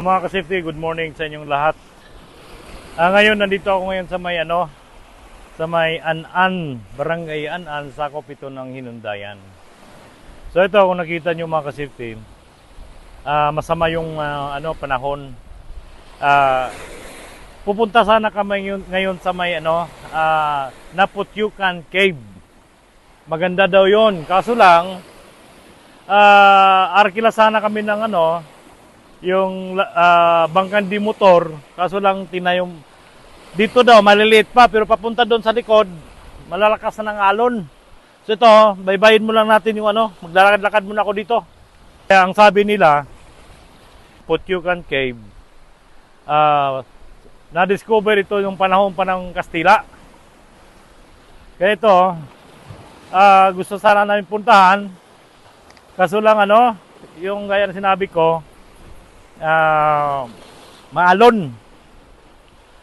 Mga ka-safety, good morning sa inyong lahat. Ngayon nandito ako ngayon sa may sa may An-an, Barangay An-an, sakop ito ng Hinundayan. So ito, kung nakita nyo mga ka-safety, masama yung panahon. Pupunta sana kami ngayon sa may Naputyukan Cave. Maganda daw yon. Kaso lang, arkila sana kami ng yung bangkang di motor, kaso lang tinayong dito daw maliliit pa, pero papunta doon sa likod malalakas na ng alon. So ito, baybayin mo lang natin yung maglalakad-lakad muna ako dito. Kaya ang sabi nila, Putyukan Cave, na-discover ito yung panahon pa ng Kastila. Kaya ito, gusto sana namin puntahan, kaso lang yung gaya na sinabi ko, maalon.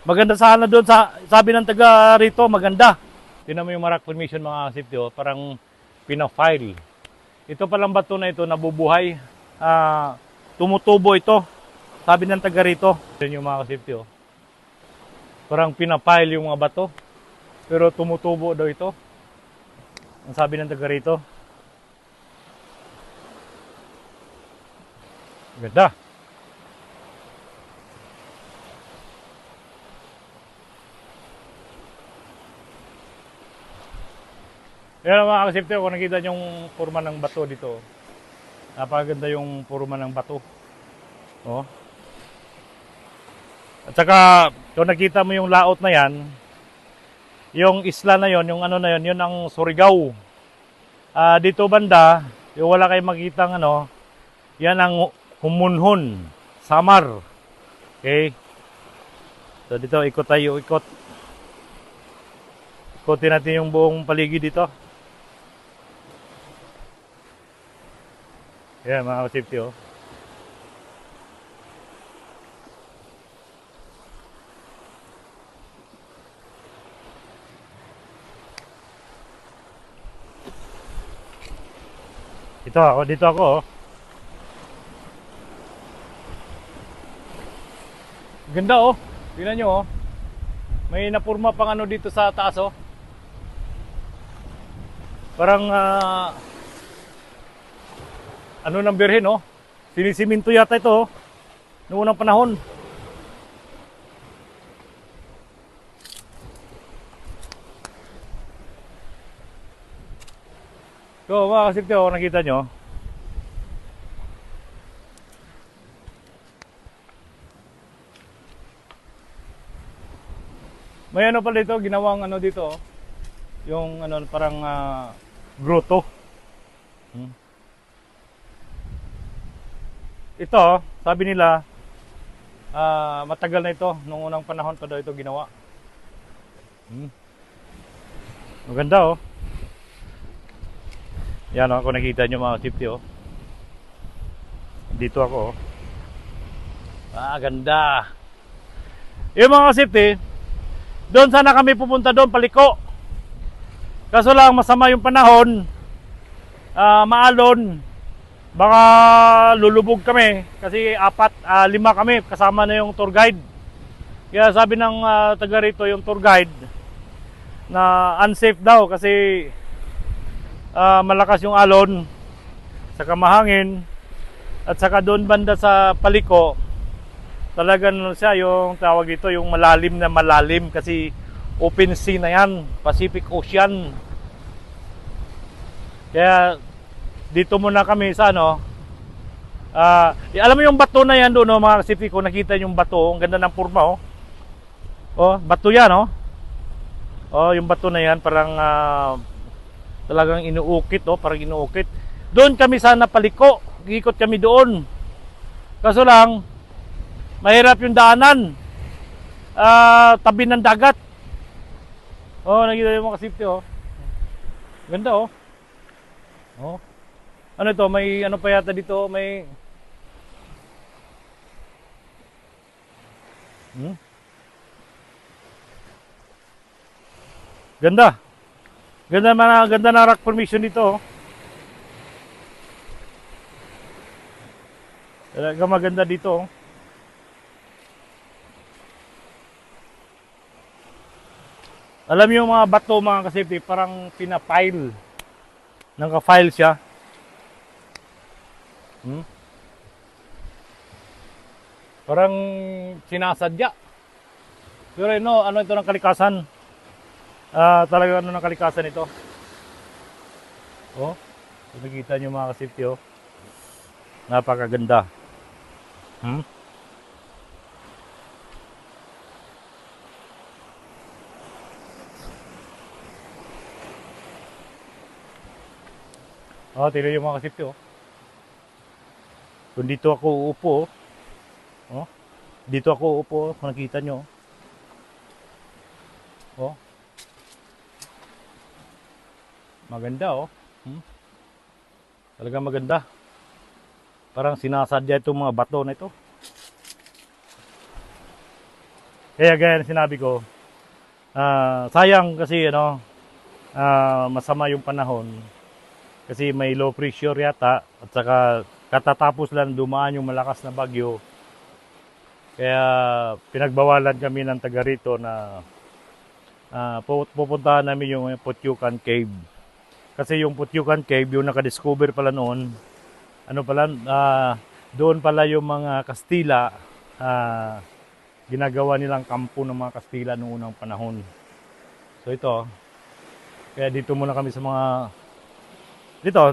Maganda sana doon, sabi ng taga rito, maganda. Tingnan mo yung rock formation mga safety, parang pinafile. Ito palang bato na ito nabubuhay. Tumutubo ito, sabi ng taga rito. Yan yung mga safety, parang pinafile yung mga bato, pero tumutubo daw ito, ang sabi ng taga rito. Ganda. Yan mga ka-safety, kung nakita yung forma ng bato dito, napakaganda yung forma ng bato. At saka, kung nakita mo yung laot na yan, yung isla na yon, yung yun ang Surigao. Dito banda, yung wala kayong makitang yan ang Humunhun, Samar. Okay? So dito, ikot tayo, ikot. Ikotin natin yung buong paligid dito. Yan mga ka-safety, Dito ako. Ganda Tingnan nyo May napurma pang dito sa taas Parang ng birhen sinisiminto yata ito noong unang panahon. So mga kasipti, nakita nyo may pala dito, ginawang dito yung parang grotto. Ito, sabi nila, matagal na ito. Noong unang panahon pa daw ito ginawa. Maganda Yan kung nakita nyo mga safety Dito ako ganda. Yung mga safety, doon sana kami pupunta doon, paliko. Kaso lang, masama yung panahon. Maalon. Baka lulubog kami kasi 5 kami kasama na yung tour guide. Kaya sabi ng taga rito yung tour guide na unsafe daw kasi malakas yung alon, saka mahangin, at saka doon banda sa paliko talagang siya yung tawag dito yung malalim na malalim kasi open sea na yan, Pacific Ocean. Kaya dito muna kami sa alam mo yung bato na yan doon mga kasipti, ko nakita yung bato, ang ganda ng forma bato yan yung bato na yan parang talagang inuukit parang inuukit. Doon kami sana paliko, ikot kami doon. Kaso lang mahirap yung daanan, tabi ng dagat. Nakita yung mga kasipti ganda ano ito, may pa yata dito, may ganda. Ganda na rock formation dito Talaga maganda dito Alam niyo yung mga bato mga ka-safety, parang pinapile. Naka-file siya. Parang sinasadya. Pero ano ito ng kalikasan? Talaga ano ng kalikasan ito? Oh, nakikita niyo mga ka-safety, oh. Napakaganda. Oh, tingnan niyo mga ka-safety, oh. Kung dito ako uupo, oh. Dito ako uupo, kung nakita niyo. Oh. Maganda, oh. Talagang maganda. Parang sinasadya itong mga bato na ito. Kaya gaya ng sinabi ko, sayang kasi masama yung panahon. Kasi may low pressure yata at saka katatapos lang dumaan yung malakas na bagyo. Kaya pinagbawalan kami ng taga rito na pupuntahan namin yung Putyukan Cave. Kasi yung Putyukan Cave, yung nakadiscover pala noon, doon pala yung mga Kastila, ginagawa nilang kampo ng mga Kastila noong unang panahon. So ito, kaya dito muna kami sa mga,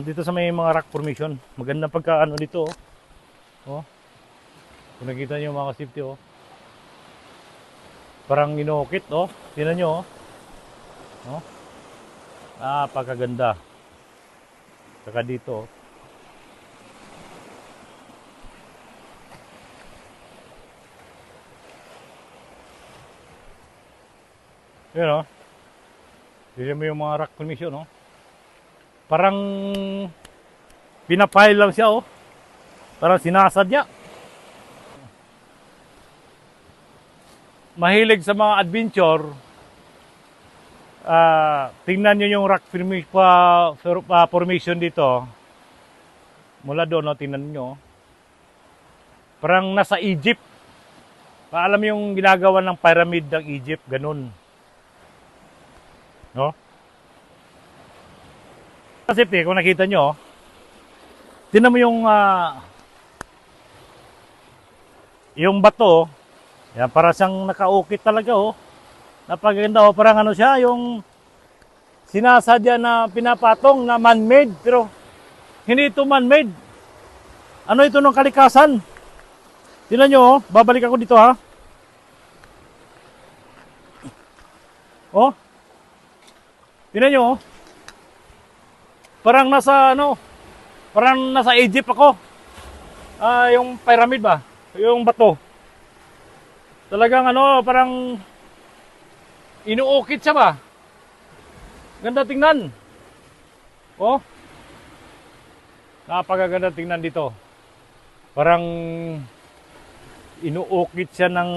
dito sa may mga rock formation. Magandang pagkaano dito, oh. Kung nakita niyo mga ka-safety, oh. Parang inukit, oh. Tingnan niyo, oh. Napakaganda. Saka dito, oh. Yun, oh. Tingnan mo yung mga rock formation, oh. Parang pinapile lang siya, oh. Parang sinasadya. Mahilig sa mga adventure, tingnan nyo yung rock formation dito. Mula doon, no, tingnan nyo. Parang nasa Egypt. Alam mo yung ginagawa ng pyramid ng Egypt, ganun. No? Kasi kung nakita nyo, tingnan mo yung bato, yan, para siyang nakaukit talaga, oh. Napaganda, oh. Parang ano siya, yung sinasadya na pinapatong na man-made, pero hindi ito man-made. Ano ito ng kalikasan? Tingnan nyo, oh. Babalik ako dito, ha. Oh. Tingnan nyo, oh. Parang nasa Egypt ako. Yung pyramid ba? Yung bato. Talagang parang inuukit siya ba? Ganda tingnan. Oh. Napakaganda tingnan dito. Parang inuukit siya ng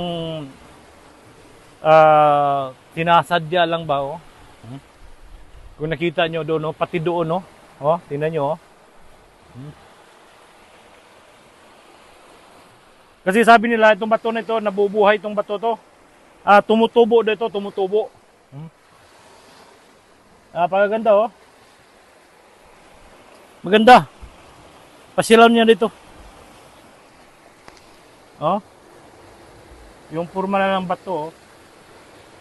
sinasadya lang ba, oh. Kung nakita nyo doon, oh, pati doon, oh. Oh, tingnan nyo, oh. Kasi sabi nila, itong bato na ito, nabubuhay itong bato to. Tumutubo dito, tumutubo. Pagaganda, oh. Maganda. Pasyalan niya dito. Oh. Yung forma na ng bato, oh.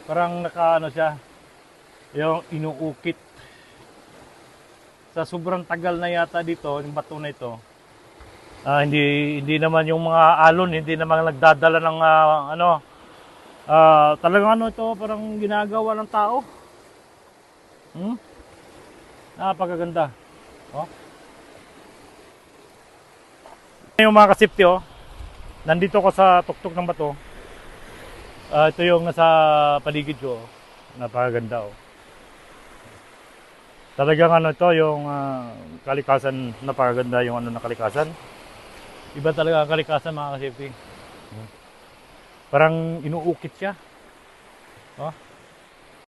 Parang nakaano siya. Yung inuukit. Sa sobrang tagal na yata dito, yung bato na ito. Hindi naman yung mga alon, hindi naman nagdadala ng talagang ito, parang ginagawa ng tao. Napakaganda. Oh. Yung mga ka-safety, oh. Nandito ko sa tuktok ng bato. Ito yung nasa paligid ko, oh. Napakaganda, oh. Talagang ito, yung kalikasan, napakaganda yung na kalikasan. Iba talaga ang kalikasan mga ka-safety. Parang inuukit siya. Oh.